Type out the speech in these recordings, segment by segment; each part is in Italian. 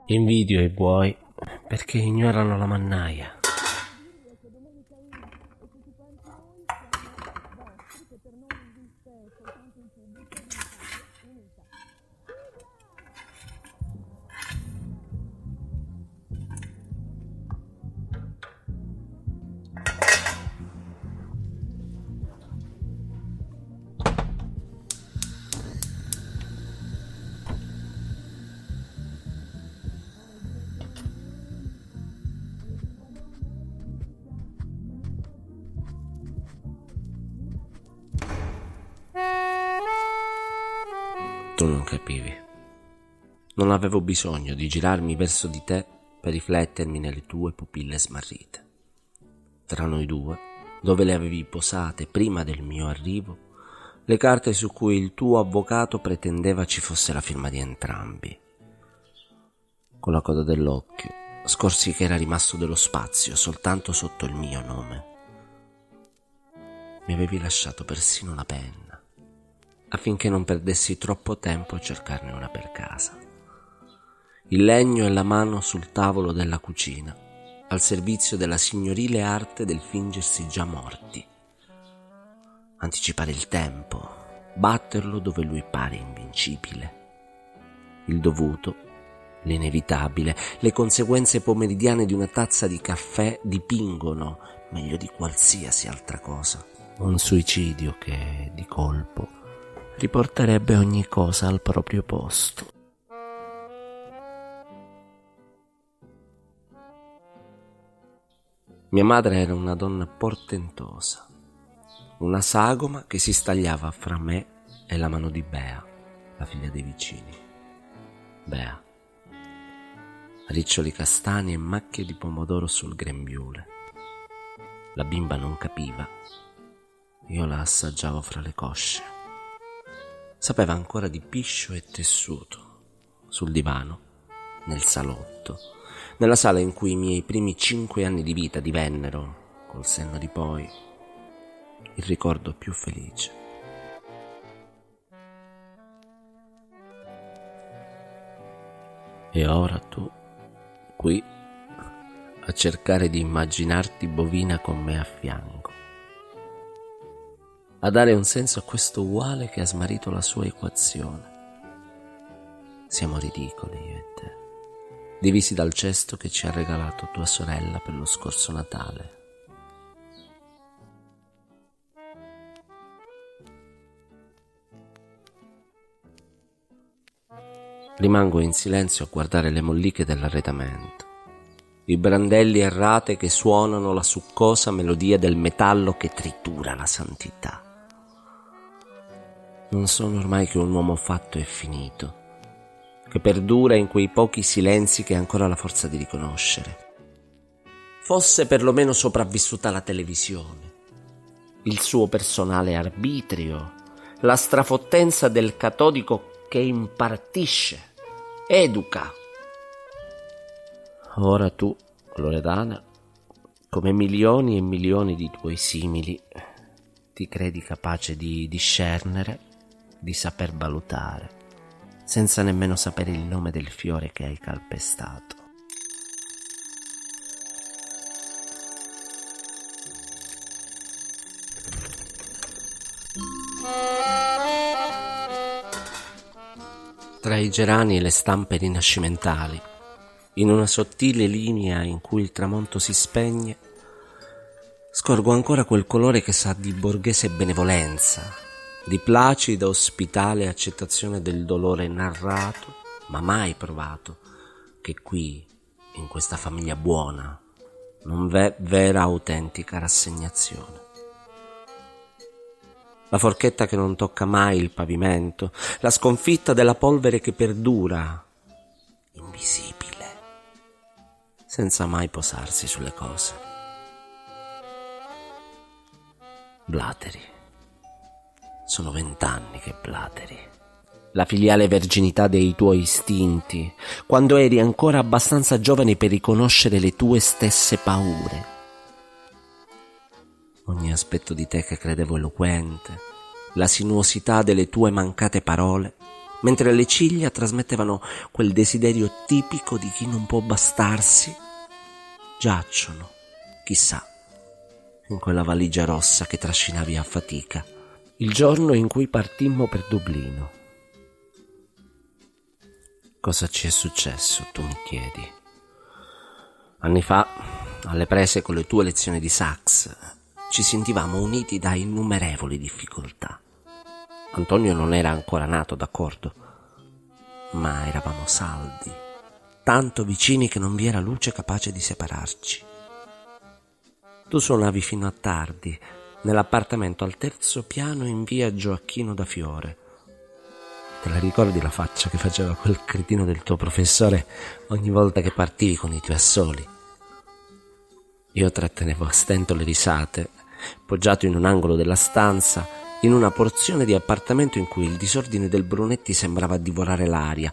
Invidio i buoi perché ignorano la mannaia. Tu non capivi. Non avevo bisogno di girarmi verso di te per riflettermi nelle tue pupille smarrite. Tra noi due, dove le avevi posate prima del mio arrivo, le carte su cui il tuo avvocato pretendeva ci fosse la firma di entrambi. Con la coda dell'occhio scorsi che era rimasto dello spazio soltanto sotto il mio nome. Mi avevi lasciato persino la penna, affinché non perdessi troppo tempo a cercarne una per casa. Il legno e la mano sul tavolo della cucina, al servizio della signorile arte del fingersi già morti. Anticipare il tempo, batterlo dove lui pare invincibile. Il dovuto, l'inevitabile, le conseguenze pomeridiane di una tazza di caffè dipingono, meglio di qualsiasi altra cosa, un suicidio che, di colpo, riporterebbe ogni cosa al proprio posto. Mia madre era una donna portentosa, una sagoma che si stagliava fra me e la mano di Bea, la figlia dei vicini. Bea, riccioli castani e macchie di pomodoro sul grembiule. La bimba non capiva, io la assaggiavo fra le cosce. Sapeva ancora di piscio e tessuto, sul divano, nel salotto, nella sala in cui i miei primi 5 anni di vita divennero, col senno di poi, il ricordo più felice. E ora tu, qui, a cercare di immaginarti bovina con me a fianco, a dare un senso a questo uguale che ha smarrito la sua equazione. Siamo ridicoli io e te, divisi dal cesto che ci ha regalato tua sorella per lo scorso Natale. Rimango in silenzio a guardare le molliche dell'arredamento, i brandelli a rate che suonano la succosa melodia del metallo che tritura la santità. Non sono ormai che un uomo fatto e finito, che perdura in quei pochi silenzi che ha ancora la forza di riconoscere. Fosse perlomeno sopravvissuta la televisione, il suo personale arbitrio, la strafottenza del catodico che impartisce, educa. Ora tu, Loredana, come milioni e milioni di tuoi simili, ti credi capace di discernere, di saper valutare, senza nemmeno sapere il nome del fiore che hai calpestato. Tra i gerani e le stampe rinascimentali, in una sottile linea in cui il tramonto si spegne, scorgo ancora quel colore che sa di borghese benevolenza, di placida ospitale accettazione del dolore narrato, ma mai provato, che qui, in questa famiglia buona, non v'è vera autentica rassegnazione. La forchetta che non tocca mai il pavimento, la sconfitta della polvere che perdura, invisibile, senza mai posarsi sulle cose. Blateri. Sono 20 anni che blateri. La filiale verginità dei tuoi istinti, quando eri ancora abbastanza giovane per riconoscere le tue stesse paure. Ogni aspetto di te che credevo eloquente, la sinuosità delle tue mancate parole, mentre le ciglia trasmettevano quel desiderio tipico di chi non può bastarsi, giacciono, chissà, in quella valigia rossa che trascinavi a fatica, il giorno in cui partimmo per Dublino. Cosa ci è successo, tu mi chiedi? Anni fa, alle prese con le tue lezioni di sax, ci sentivamo uniti da innumerevoli difficoltà. Antonio non era ancora nato, d'accordo, ma eravamo saldi, tanto vicini che non vi era luce capace di separarci. Tu suonavi fino a tardi, nell'appartamento al 3° piano in via Gioacchino da Fiore. Te la ricordi la faccia che faceva quel cretino del tuo professore ogni volta che partivi con i tuoi assoli? Io trattenevo a stento le risate, poggiato in un angolo della stanza, in una porzione di appartamento in cui il disordine del Brunetti sembrava divorare l'aria,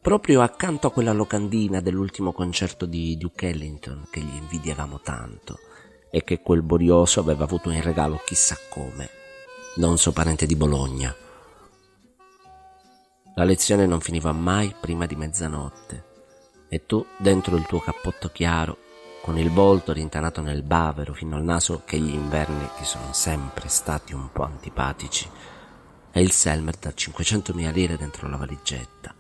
proprio accanto a quella locandina dell'ultimo concerto di Duke Ellington che gli invidiavamo tanto e che quel borioso aveva avuto in regalo chissà come, da un suo parente di Bologna. La lezione non finiva mai prima di mezzanotte e tu, dentro il tuo cappotto chiaro, con il volto rintanato nel bavero fino al naso che gli inverni ti sono sempre stati un po' antipatici, e il Selmer da 500.000 lire dentro la valigetta.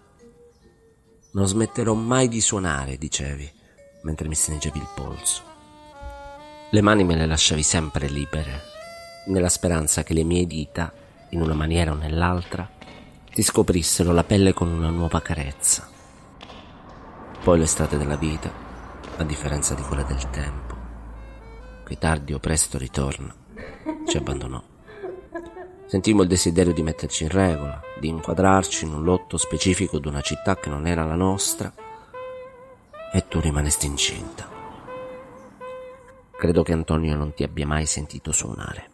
Non smetterò mai di suonare, dicevi, mentre mi stringevi il polso. Le mani me le lasciavi sempre libere, nella speranza che le mie dita, in una maniera o nell'altra, ti scoprissero la pelle con una nuova carezza. Poi l'estate della vita, a differenza di quella del tempo, che tardi o presto ritorna, ci abbandonò. Sentimmo il desiderio di metterci in regola, di inquadrarci in un lotto specifico di una città che non era la nostra, e tu rimanesti incinta. Credo che Antonio non ti abbia mai sentito suonare.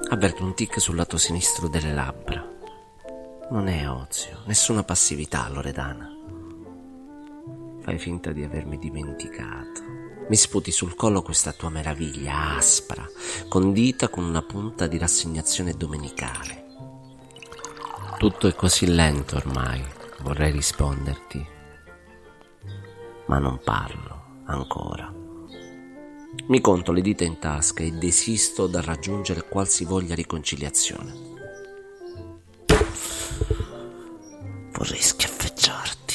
Avverto un tic sul lato sinistro delle labbra. Non è ozio, nessuna passività, Loredana. Fai finta di avermi dimenticato. Mi sputi sul collo questa tua meraviglia aspra, condita con una punta di rassegnazione domenicale. Tutto è così lento ormai, vorrei risponderti, ma non parlo ancora. Mi conto le dita in tasca e desisto dal raggiungere qualsivoglia riconciliazione. Vorrei schiaffeggiarti.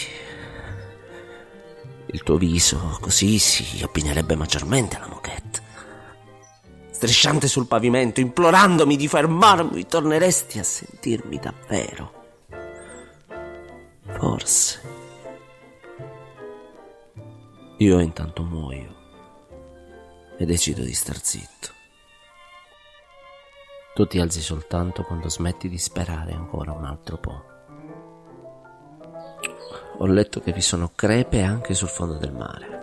Il tuo viso così si abbinerebbe maggiormente alla moquette. Strisciante sul pavimento, implorandomi di fermarmi, torneresti a sentirmi davvero. Forse. Io intanto muoio e decido di star zitto. Tu ti alzi soltanto quando smetti di sperare ancora un altro po'. Ho letto che vi sono crepe anche sul fondo del mare.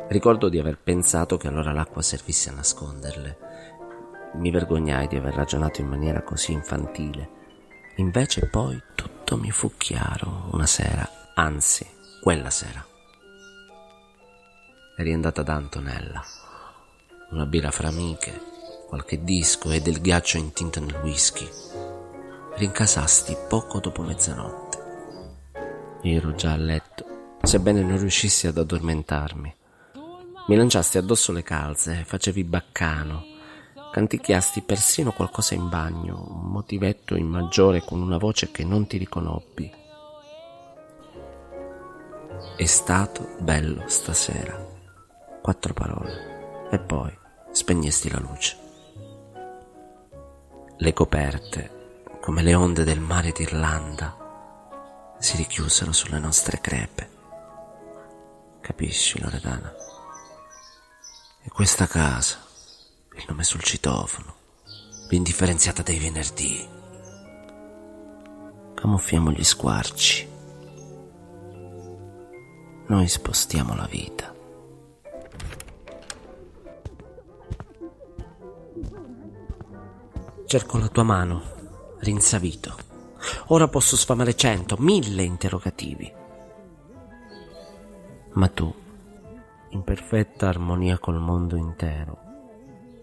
Ricordo di aver pensato che allora l'acqua servisse a nasconderle. Mi vergognai di aver ragionato in maniera così infantile. Invece poi tutto mi fu chiaro una sera, anzi, quella sera. Eri andata da Antonella, una birra fra amiche, qualche disco e del ghiaccio intinto nel whisky. Rincasasti poco dopo mezzanotte. Io ero già a letto, sebbene non riuscissi ad addormentarmi. Mi lanciasti addosso le calze, facevi baccano, canticchiasti persino qualcosa in bagno, un motivetto in maggiore con una voce che non ti riconobbi. È stato bello stasera. 4 parole e poi spegnesti la luce. Le coperte, come le onde del mare d'Irlanda, si richiusero sulle nostre crepe. Capisci, Loredana? E questa casa, il nome sul citofono, l'indifferenziata dei venerdì. Camuffiamo gli squarci. Noi spostiamo la vita. Cerco la tua mano, rinsavito. Ora posso sfamare 100, 1000 interrogativi. Ma tu, in perfetta armonia col mondo intero,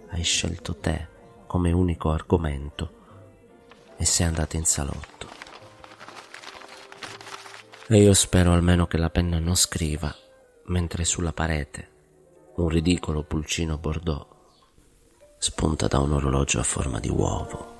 hai scelto te come unico argomento e sei andato in salotto. E io spero almeno che la penna non scriva, mentre sulla parete un ridicolo pulcino bordeaux spunta da un orologio a forma di uovo.